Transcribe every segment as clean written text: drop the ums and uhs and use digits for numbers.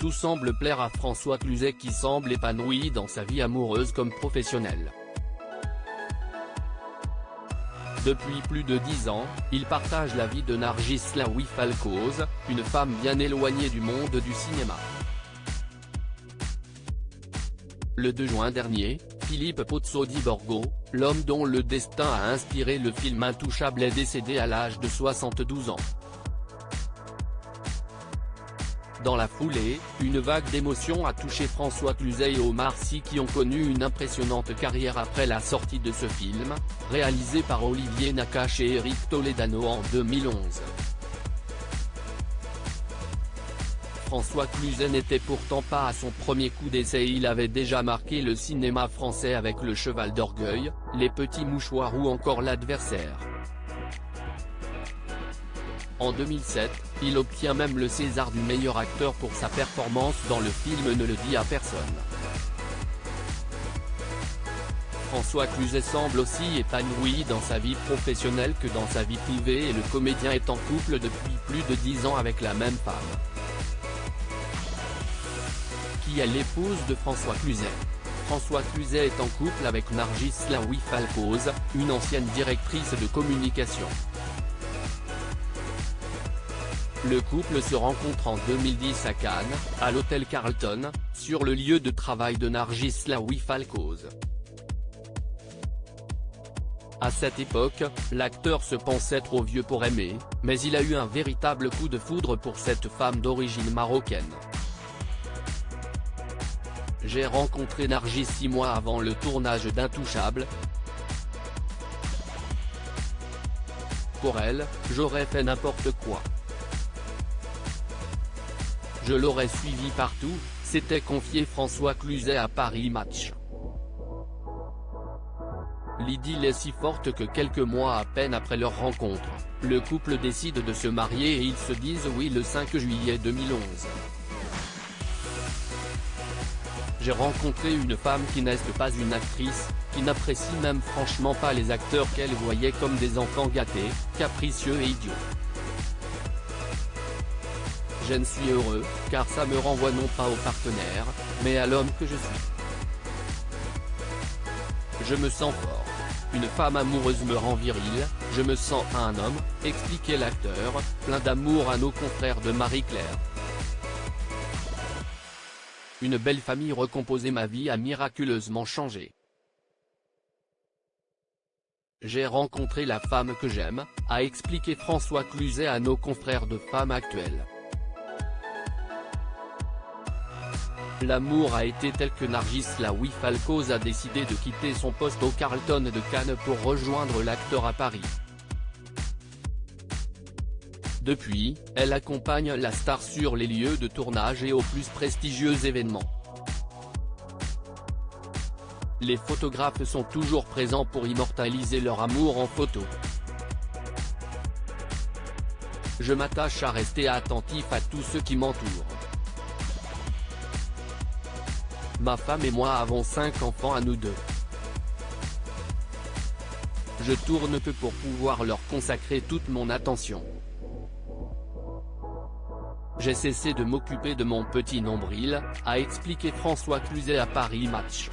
Tout semble plaire à François Cluzet qui semble épanoui dans sa vie amoureuse comme professionnelle. Depuis plus de 10 ans, il partage la vie de Nargis Laoui Falcoz, une femme bien éloignée du monde du cinéma. Le 2 juin dernier, Philippe Pozzo di Borgo, l'homme dont le destin a inspiré le film Intouchable est décédé à l'âge de 72 ans. Dans la foulée, une vague d'émotions a touché François Cluzet et Omar Sy qui ont connu une impressionnante carrière après la sortie de ce film, réalisé par Olivier Nakache et Eric Toledano en 2011. François Cluzet n'était pourtant pas à son premier coup d'essai, il avait déjà marqué le cinéma français avec Le Cheval d'Orgueil, Les Petits Mouchoirs ou encore L'Adversaire. En 2007, il obtient même le César du meilleur acteur pour sa performance dans le film Ne le dis à personne. François Cluzet semble aussi épanoui dans sa vie professionnelle que dans sa vie privée et le comédien est en couple depuis plus de 10 ans avec la même femme, qui est l'épouse de François Cluzet. François Cluzet est en couple avec Nargis Laoui Falcoz, une ancienne directrice de communication. Le couple se rencontre en 2010 à Cannes, à l'hôtel Carlton, sur le lieu de travail de Nargis Laoui Falcoz. À cette époque, l'acteur se pensait trop vieux pour aimer, mais il a eu un véritable coup de foudre pour cette femme d'origine marocaine. J'ai rencontré Nargis 6 mois avant le tournage d'Intouchable. Pour elle, j'aurais fait n'importe quoi. Je l'aurais suivi partout, s'était confié François Cluzet à Paris Match. L'idylle est si forte que quelques mois à peine après leur rencontre, le couple décide de se marier et ils se disent oui le 5 juillet 2011. J'ai rencontré une femme qui n'est pas une actrice, qui n'apprécie même franchement pas les acteurs qu'elle voyait comme des enfants gâtés, capricieux et idiots. Je ne suis heureux, car ça me renvoie non pas au partenaire, mais à l'homme que je suis. Je me sens fort. Une femme amoureuse me rend viril, je me sens un homme, expliquait l'acteur, plein d'amour à nos confrères de Marie-Claire. Une belle famille recomposée, ma vie a miraculeusement changé. J'ai rencontré la femme que j'aime, a expliqué François Cluzet à nos confrères de Femmes Actuelles. L'amour a été tel que Nargis Laoui Falcoz a décidé de quitter son poste au Carlton de Cannes pour rejoindre l'acteur à Paris. Depuis, elle accompagne la star sur les lieux de tournage et aux plus prestigieux événements. Les photographes sont toujours présents pour immortaliser leur amour en photo. Je m'attache à rester attentif à tous ceux qui m'entourent. Ma femme et moi avons 5 enfants à nous deux. Je tourne peu pour pouvoir leur consacrer toute mon attention. J'ai cessé de m'occuper de mon petit nombril, a expliqué François Cluzet à Paris Match.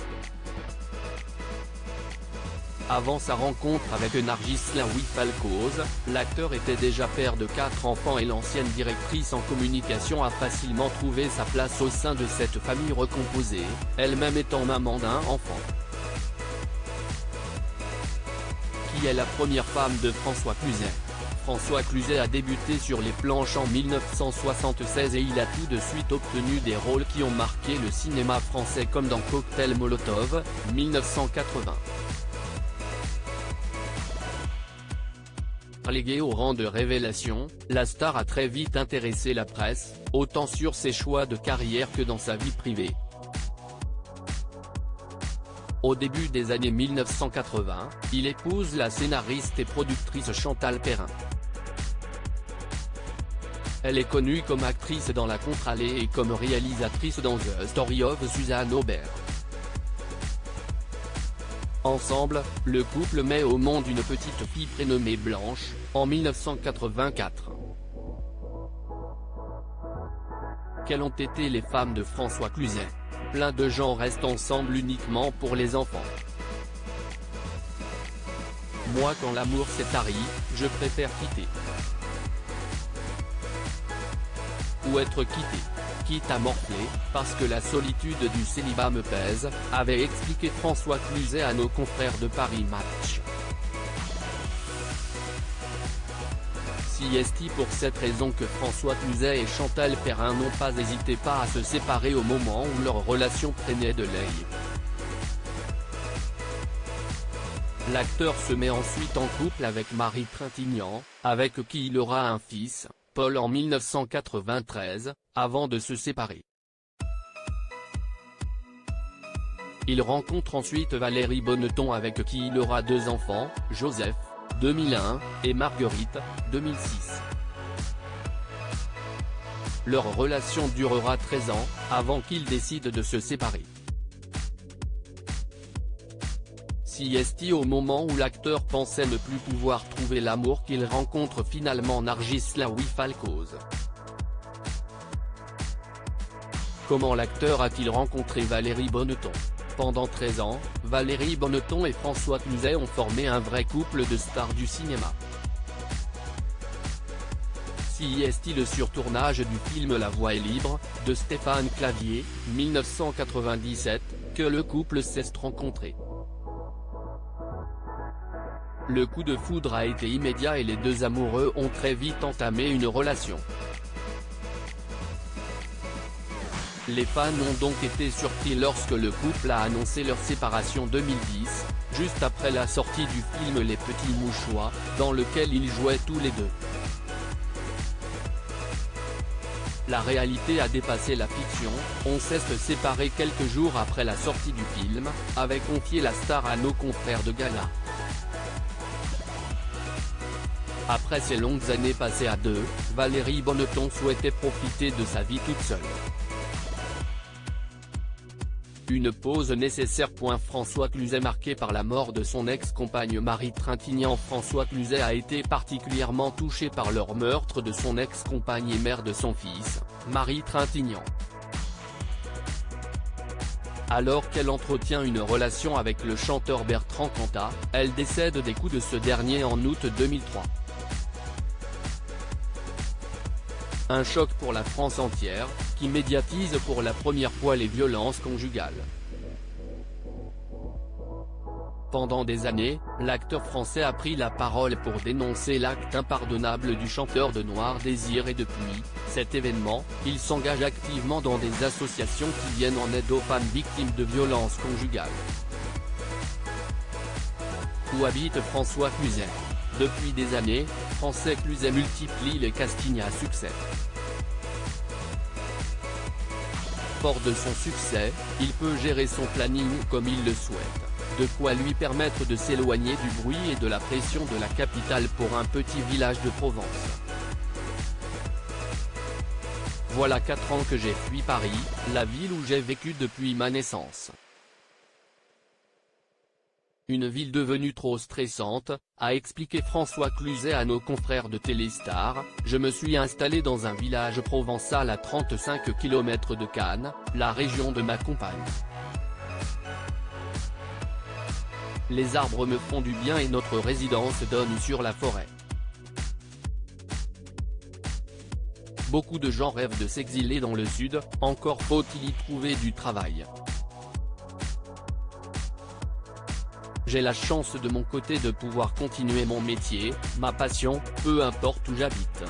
Avant sa rencontre avec Nargis Laoui Falcoz, l'acteur était déjà père de 4 enfants et l'ancienne directrice en communication a facilement trouvé sa place au sein de cette famille recomposée, elle-même étant maman d'un enfant. Qui est la première femme de François Cluzet? François Cluzet a débuté sur les planches en 1976 et il a tout de suite obtenu des rôles qui ont marqué le cinéma français comme dans Cocktail Molotov, 1980. Relégué au rang de révélation, la star a très vite intéressé la presse, autant sur ses choix de carrière que dans sa vie privée. Au début des années 1980, il épouse la scénariste et productrice Chantal Perrin. Elle est connue comme actrice dans La Contre-allée et comme réalisatrice dans The Story of Suzanne Aubert. Ensemble, le couple met au monde une petite fille prénommée Blanche, en 1984. Quelles ont été les femmes de François Cluzet? Plein de gens restent ensemble uniquement pour les enfants. Moi, quand l'amour s'est tari, je préfère quitter. Ou être quitté. Quitte à morfler, parce que la solitude du célibat me pèse, avait expliqué François Cluzet à nos confrères de Paris Match. C'est pour cette raison que François Cluzet et Chantal Perrin n'ont pas hésité à se séparer au moment où leur relation prenait de l'aile. L'acteur se met ensuite en couple avec Marie Trintignant, avec qui il aura un fils, Paul, en 1993, avant de se séparer. Il rencontre ensuite Valérie Bonneton, avec qui il aura 2 enfants, Joseph, 2001, et Marguerite, 2006. Leur relation durera 13 ans, avant qu'ils décident de se séparer. C'est au moment où l'acteur pensait ne plus pouvoir trouver l'amour qu'il rencontre finalement Nargis Laoui Falcoz. Comment l'acteur a-t-il rencontré Valérie Bonneton? Pendant 13 ans, Valérie Bonneton et François Cluzet ont formé un vrai couple de stars du cinéma. C'est le surtournage du film La Voix est libre, de Stéphane Clavier, 1997, que le couple s'est rencontré. Le coup de foudre a été immédiat et les deux amoureux ont très vite entamé une relation. Les fans ont donc été surpris lorsque le couple a annoncé leur séparation 2010, juste après la sortie du film Les Petits Mouchoirs, dans lequel ils jouaient tous les deux. La réalité a dépassé la fiction, on s'est séparés quelques jours après la sortie du film, avait confié la star à nos confrères de Gala. Après ces longues années passées à deux, Valérie Bonneton souhaitait profiter de sa vie toute seule. Une pause nécessaire. François Cluzet, marqué par la mort de son ex-compagne Marie Trintignant. François Cluzet a été particulièrement touché par leur meurtre de son ex-compagne et mère de son fils, Marie Trintignant. Alors qu'elle entretient une relation avec le chanteur Bertrand Cantat, elle décède des coups de ce dernier en août 2003. Un choc pour la France entière, qui médiatise pour la première fois les violences conjugales. Pendant des années, l'acteur français a pris la parole pour dénoncer l'acte impardonnable du chanteur de Noir Désir, et depuis cet événement, il s'engage activement dans des associations qui viennent en aide aux femmes victimes de violences conjugales. Où habite François Cluzet? Depuis des années, François Cluzet multiplie les castings à succès. Fort de son succès, il peut gérer son planning comme il le souhaite, de quoi lui permettre de s'éloigner du bruit et de la pression de la capitale pour un petit village de Provence. Voilà 4 ans que j'ai fui Paris, la ville où j'ai vécu depuis ma naissance. Une ville devenue trop stressante, a expliqué François Cluzet à nos confrères de Téléstar. Je me suis installé dans un village provençal à 35 km de Cannes, la région de ma compagne. Les arbres me font du bien et notre résidence donne sur la forêt. Beaucoup de gens rêvent de s'exiler dans le sud, encore faut-il y trouver du travail. J'ai la chance de mon côté de pouvoir continuer mon métier, ma passion, peu importe où j'habite.